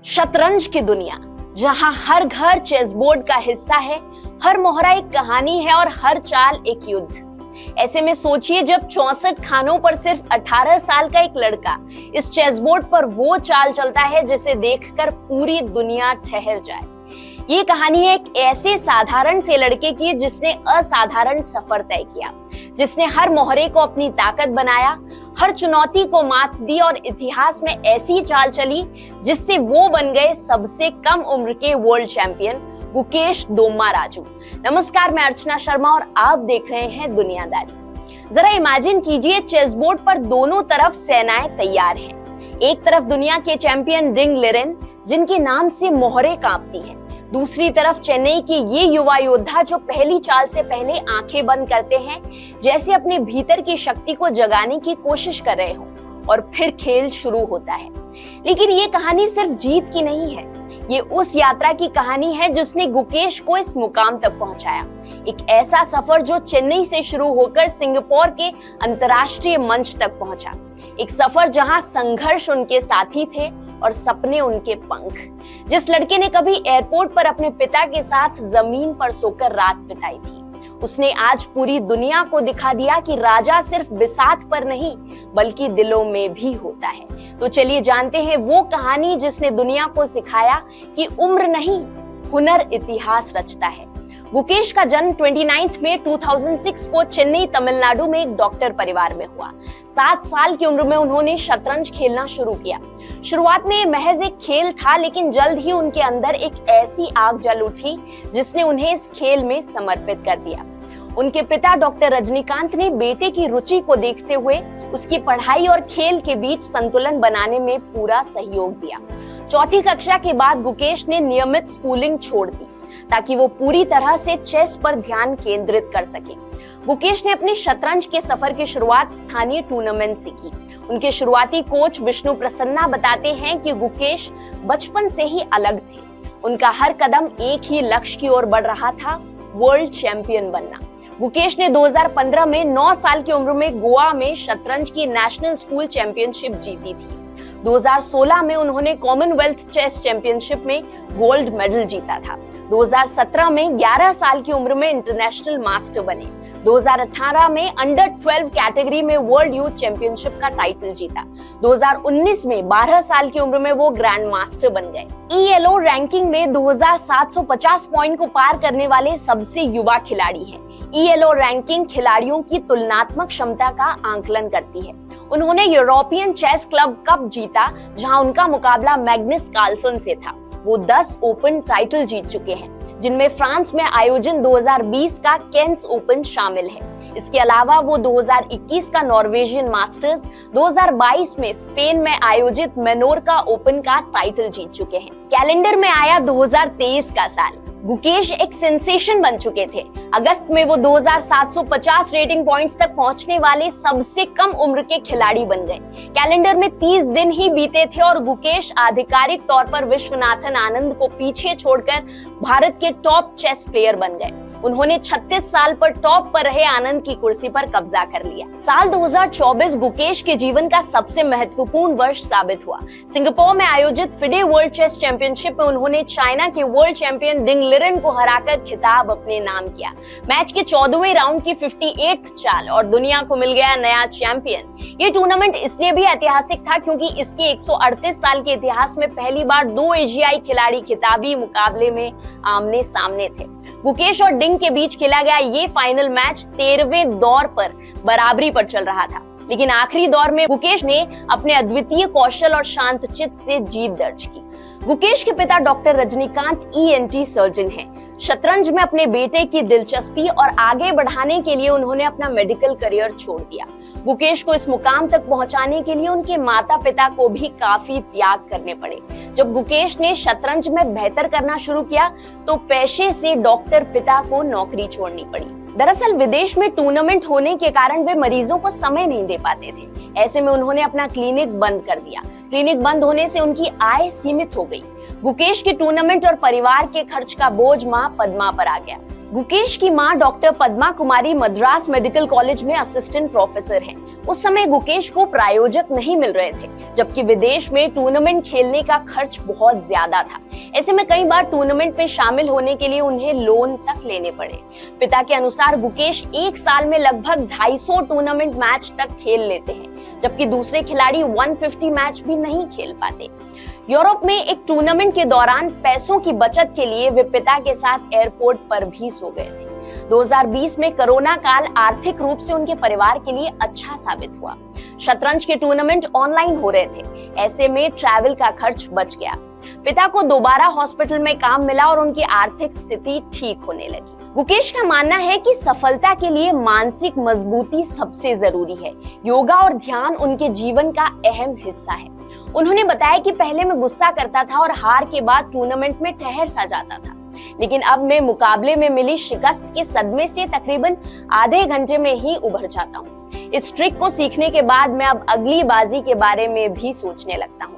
शतरंज की दुनिया, जहां हर घर चेस बोर्ड का हिस्सा है, हर मोहरा एक कहानी है और हर चाल एक युद्ध। ऐसे में सोचिए, जब 64 खानों पर सिर्फ 18 साल का एक लड़का इस चेस बोर्ड पर वो चाल चलता है जिसे देखकर पूरी दुनिया ठहर जाए। ये कहानी है एक ऐसे साधारण से लड़के की जिसने असाधारण सफर तय किया, जिसने हर मोहरे को अपनी ताकत बनाया, हर चुनौती को मात दी और इतिहास में ऐसी चाल चली जिससे वो बन गए सबसे कम उम्र के वर्ल्ड चैंपियन गुकेश दोम्माराजू। नमस्कार, मैं अर्चना शर्मा और आप देख रहे हैं दुनियादारी। जरा इमेजिन कीजिए, चेस बोर्ड पर दोनों तरफ सेनाएं तैयार हैं। एक तरफ दुनिया के चैंपियन डिंग लिरेन, जिनके नाम से मोहरे कांपती हैं। दूसरी तरफ चेन्नई के ये युवा योद्धा जो पहली चाल से पहले आंखें बंद करते हैं, जैसे अपने भीतर की शक्ति को जगाने की कोशिश कर रहे हों, और फिर खेल शुरू होता है। लेकिन ये कहानी सिर्फ जीत की नहीं है, ये उस यात्रा की कहानी है जिसने गुकेश को इस मुकाम तक पहुंचाया। एक ऐसा सफर जो चेन्नई से शुरू होकर सिंगापुर के अंतर्राष्ट्रीय मंच तक पहुंचा। एक सफर जहां संघर्ष उनके साथी थे और सपने उनके पंख। जिस लड़के ने कभी एयरपोर्ट पर अपने पिता के साथ जमीन पर सोकर रात बिताई थी, उसने आज पूरी दुनिया को दिखा दिया कि राजा सिर्फ बिसात पर नहीं बल्कि दिलों में भी होता है। तो चलिए जानते हैं वो कहानी जिसने दुनिया को सिखाया कि उम्र नहीं, हुनर इतिहास रचता है। गुकेश का जन्म 29 मई 2006 को चेन्नई, तमिलनाडु में एक डॉक्टर परिवार में हुआ। 7 साल की उम्र में उन्होंने शतरंज खेलना शुरू किया। शुरुआत में महज एक खेल था, लेकिन जल्द ही उनके अंदर एक ऐसी आग जल उठी जिसने उन्हें इस खेल में समर्पित कर दिया। उनके पिता डॉक्टर रजनीकांत ने बेटे की रुचि को देखते हुए उसकी पढ़ाई और खेल के बीच संतुलन बनाने में पूरा सहयोग दिया। चौथी कक्षा के बाद गुकेश ने नियमित स्कूलिंग छोड़ दी ताकि वो पूरी तरह से चेस पर ध्यान केंद्रित कर सके। गुकेश ने अपने शतरंज के सफर की शुरुआत स्थानीय टूर्नामेंट से की। उनके शुरुआती कोच विष्णु प्रसन्ना बताते हैं कि गुकेश बचपन से ही अलग थे। उनका हर कदम एक ही लक्ष्य की ओर बढ़ रहा था, वर्ल्ड चैंपियन बनना। गुकेश ने 2015 में 9 साल की उम्र में गोवा में शतरंज की नेशनल स्कूल चैंपियनशिप जीती थी। 2016 में उन्होंने कॉमनवेल्थ चेस चैंपियनशिप में गोल्ड मेडल जीता था। 2017 में 11 साल की उम्र में इंटरनेशनल मास्टर बने। 2018 में अंडर 12 कैटेगरी में वर्ल्ड यूथ चैंपियनशिप का टाइटल जीता। 2019 में 12 साल की उम्र में वो ग्रैंड मास्टर बन गए। ELO रैंकिंग में 2750 पॉइंट को पार करने वाले सबसे युवा खिलाड़ी हैं। ELO रैंकिंग खिलाड़ियों की तुलनात्मक क्षमता का आंकलन करती है। उन्होंने यूरोपियन चेस क्लब कप जीता, जहां उनका मुकाबला मैग्नस कार्लसन से था। वो 10 ओपन टाइटल जीत चुके हैं, जिनमें फ्रांस में आयोजित 2020 का केन्स ओपन शामिल है। इसके अलावा वो 2021 का नॉर्वेजियन मास्टर्स, 2022 में स्पेन में आयोजित मेनोर्का ओपन का टाइटल जीत चुके हैं। कैलेंडर में आया 2023 का साल। गुकेश एक सेंसेशन बन चुके थे। अगस्त में वो 2750 रेटिंग पॉइंट्स तक पहुंचने वाले सबसे कम उम्र के खिलाड़ी बन गए। कैलेंडर में 30 दिन ही बीते थे और गुकेश आधिकारिक तौर पर विश्वनाथन आनंद को पीछे छोड़कर भारत के टॉप चेस प्लेयर बन गए। उन्होंने 36 साल पर टॉप पर रहे आनंद की कुर्सी पर कब्जा कर लिया। साल 2024 गुकेश के जीवन का सबसे महत्वपूर्ण वर्ष साबित हुआ। सिंगापुर में आयोजित फिडे वर्ल्ड चेस चैंपियनशिप में उन्होंने चाइना के वर्ल्ड चैंपियन डिंग लिरेन को हराकर खिताब अपने नाम किया। मैच के 14वें राउंड की 58th चाल और दुनिया को मिल गया नया चैंपियन। ये टूर्नामेंट इसलिए भी ऐतिहासिक था क्योंकि इसके 138 साल के इतिहास में पहली बार 2 एशियाई खिलाड़ी खिताबी मुकाबले में आमने सामने थे। गुकेश और डिंग के बीच खेला गया ये फाइनल मैच 13वें दौर पर बराबरी पर चल रहा था, लेकिन आखिरी दौर में गुकेश ने अपने अद्वितीय कौशल और शांत चित्त से जीत दर्ज की। गुकेश के पिता डॉक्टर रजनीकांत ENT सर्जन हैं। शतरंज में अपने बेटे की दिलचस्पी और आगे बढ़ाने के लिए उन्होंने अपना मेडिकल करियर छोड़ दिया। गुकेश को इस मुकाम तक पहुंचाने के लिए उनके माता पिता को भी काफी त्याग करने पड़े। जब गुकेश ने शतरंज में बेहतर करना शुरू किया तो पेशे से डॉक्टर पिता को नौकरी छोड़नी पड़ी। दरअसल विदेश में टूर्नामेंट होने के कारण वे मरीजों को समय नहीं दे पाते थे। ऐसे में उन्होंने अपना क्लिनिक बंद कर दिया। क्लिनिक बंद होने से उनकी आय सीमित हो गई। गुकेश के टूर्नामेंट और परिवार के खर्च का बोझ मां पद्मा पर आ गया। गुकेश की मां डॉक्टर पद्मा कुमारी मद्रास मेडिकल कॉलेज में असिस्टेंट प्रोफेसर हैं। उस समय गुकेश को प्रायोजक नहीं मिल रहे थे, जबकि विदेश में टूर्नामेंट खेलने का खर्च बहुत ज्यादा था। ऐसे में कई बार टूर्नामेंट में शामिल होने के लिए उन्हें लोन तक लेने पड़े। पिता के अनुसार गुकेश एक साल में लगभग 250 टूर्नामेंट मैच तक खेल लेते हैं, जबकि दूसरे खिलाड़ी 150 मैच भी नहीं खेल पाते। यूरोप में एक टूर्नामेंट के दौरान पैसों की बचत के लिए वे पिता के साथ एयरपोर्ट पर भी सो गए थे। 2020 में कोरोना काल आर्थिक रूप से उनके परिवार के लिए अच्छा साबित हुआ। शतरंज के टूर्नामेंट ऑनलाइन हो रहे थे, ऐसे में ट्रैवल का खर्च बच गया। पिता को दोबारा हॉस्पिटल में काम मिला और उनकी आर्थिक स्थिति ठीक होने लगी। गुकेश का मानना है कि सफलता के लिए मानसिक मजबूती सबसे जरूरी है। योगा और ध्यान उनके जीवन का अहम हिस्सा है। उन्होंने बताया कि पहले मैं गुस्सा करता था और हार के बाद टूर्नामेंट में ठहर सा जाता था, लेकिन अब मैं मुकाबले में मिली शिकस्त के सदमे से तकरीबन आधे घंटे में ही उभर जाता हूँ। इस ट्रिक को सीखने के बाद मैं अब अगली बाजी के बारे में भी सोचने लगता हूँ।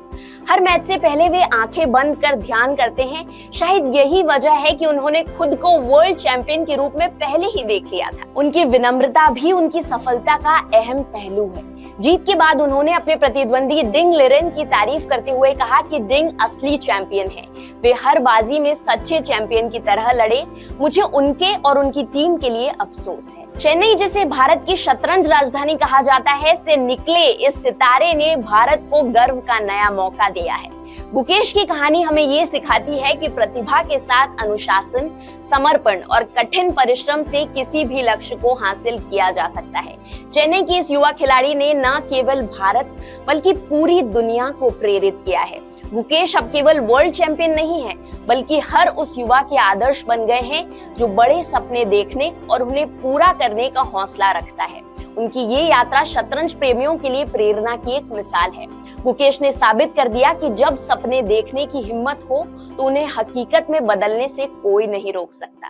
हर मैच से पहले वे आंखें बंद कर ध्यान करते हैं। शायद यही वजह है कि उन्होंने खुद को वर्ल्ड चैंपियन के रूप में पहले ही देख लिया था। उनकी विनम्रता भी उनकी सफलता का अहम पहलू है। जीत के बाद उन्होंने अपने प्रतिद्वंदी डिंग लिरेन की तारीफ करते हुए कहा कि डिंग असली चैंपियन है। वे हर बाजी में सच्चे चैंपियन की तरह लड़े। मुझे उनके और उनकी टीम के लिए अफसोस है। चेन्नई, जिसे भारत की शतरंज राजधानी कहा जाता है, से निकले इस सितारे ने भारत को गर्व का नया मौका दिया है। गुकेश की कहानी हमें ये सिखाती है कि प्रतिभा के साथ अनुशासन, समर्पण और कठिन परिश्रम से किसी भी लक्ष्य को हासिल किया जा सकता है। चेन्नई की इस युवा खिलाड़ी ने न केवल भारत बल्कि पूरी दुनिया को प्रेरित किया है। गुकेश अब केवल वर्ल्ड चैंपियन नहीं है, बल्कि हर उस युवा के आदर्श बन गए हैं जो बड़े सपने देखने और उन्हें पूरा करने का हौसला रखता है। उनकी ये यात्रा शतरंज प्रेमियों के लिए प्रेरणा की एक मिसाल है। गुकेश ने साबित कर दिया कि जब सपने देखने की हिम्मत हो तो उन्हें हकीकत में बदलने से कोई नहीं रोक सकता।